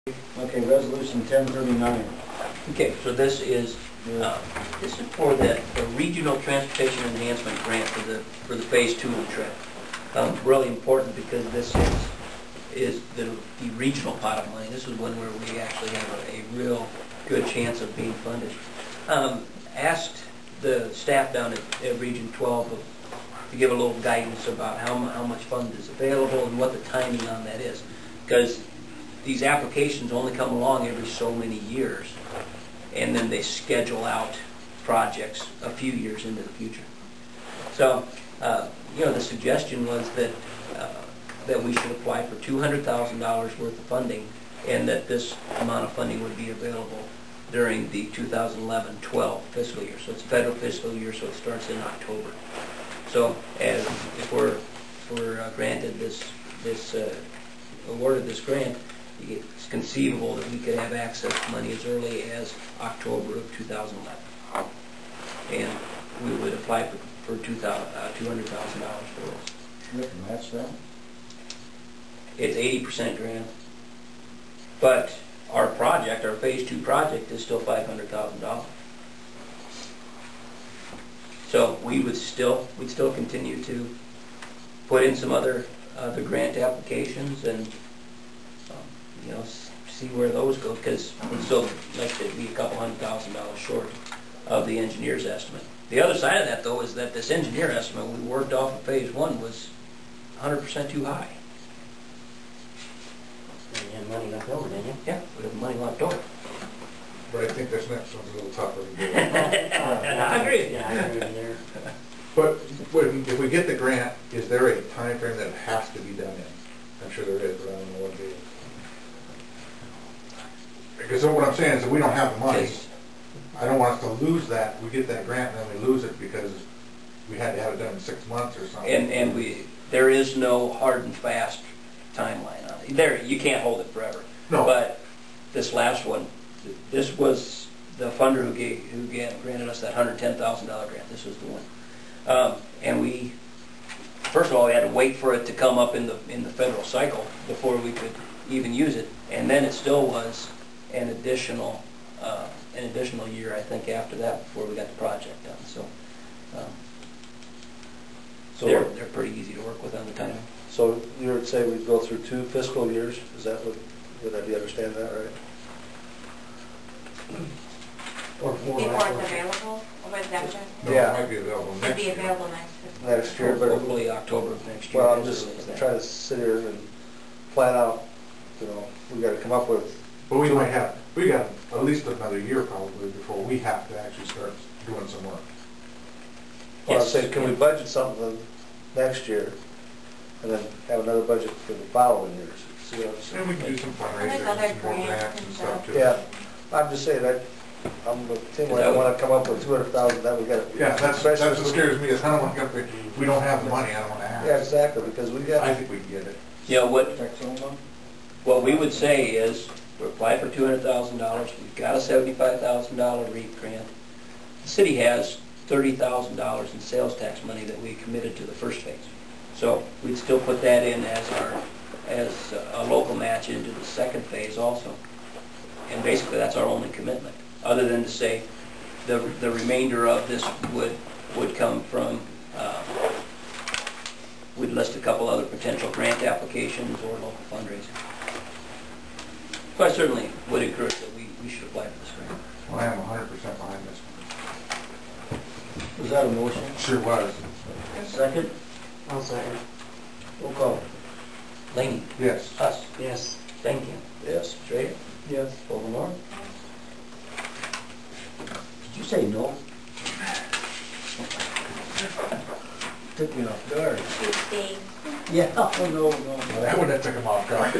Okay, resolution 1039. Okay, so this is for the regional transportation enhancement grant for the phase 2 of the trip. Really important because this is the regional pot of money. This is one where we actually have a real good chance of being funded. Asked the staff down at Region 12 to give a little guidance about how much fund is available and what the timing on that is, because these applications only come along every so many years, and then they schedule out projects a few years into the future. So, the suggestion was that we should apply for $200,000 worth of funding, and that this amount of funding would be available during the 2011-12 fiscal year. So it's a federal fiscal year, so it starts in October. So, if we're granted awarded this grant, it's conceivable that we could have access to money as early as October of 2011, and we would apply for $200,000 for this. You can match that? It's 80% grant, but our phase 2 project, is still $500,000. So we'd still continue to put in some other grant applications and see where those go, because we'd still like to be a couple $100,000 short of the engineer's estimate. The other side of that, though, is that this engineer estimate we worked off of phase 1 was 100% too high. You had money left over, didn't you? Yeah, we have money left over. But I think this next one's a little tougher to do. I agree. Yeah, I agree there. But if we get the grant, is there a time frame that it has to be done in? I'm sure there is, but I don't know what it is. Because what I'm saying is that we don't have the money. Yes. I don't want us to lose that. We get that grant and then we lose it because we had to have it done in 6 months or something. And there is no hard and fast timeline on it. You can't hold it forever. No. But this last one, this was the funder who granted us that $110,000 grant. This was the one. And we, first of all, we had to wait for it to come up in the federal cycle before we could even use it. And then it still was an additional year, I think, after that before we got the project done. So they're pretty easy to work with on the timing. So you would say we'd go through 2 fiscal years? Is that what, would I understand that right? Or 4. Before it's available, or is that just? No, Yeah. it might be available It'd next be year. available next fiscal. Next year, but Hopefully October of next year. well, I'm just trying to sit here and plan out. We got to come up with. But we got at least another year probably before we have to actually start doing some work. Well, Yes. I say, can we budget something next year, and then have another budget for the following years? See what I'm saying? And we can do some fundraisers There's other and some more grants grants and and stuff stuff. too. Yeah, I'm just saying that I'm with Tim. I want to come up with 200,000. That we got. Yeah, that's what scares me is I don't want to go. We don't have the money. I don't want to ask. Yeah, exactly, because we got. I think we can get it. What we would say is, we apply for $200,000. We've got a $75,000 REAP grant. The city has $30,000 in sales tax money that we committed to the first phase. So we'd still put that in as a local match into the second phase also. And basically that's our only commitment, other than to say the remainder of this would come from, we'd list a couple other potential grant applications or local fundraising. So I certainly would encourage that we should apply for this grant. Well, I am 100% behind this one. Was that a motion? Sure was. Second? I'll second. Roll call. Laney? Yes. Us? Yes. Thank you. Yes. Strayer? Yes. Overmore? Did you say no? Took me off guard. Tuesday. Yeah, no. That would have took him off guard.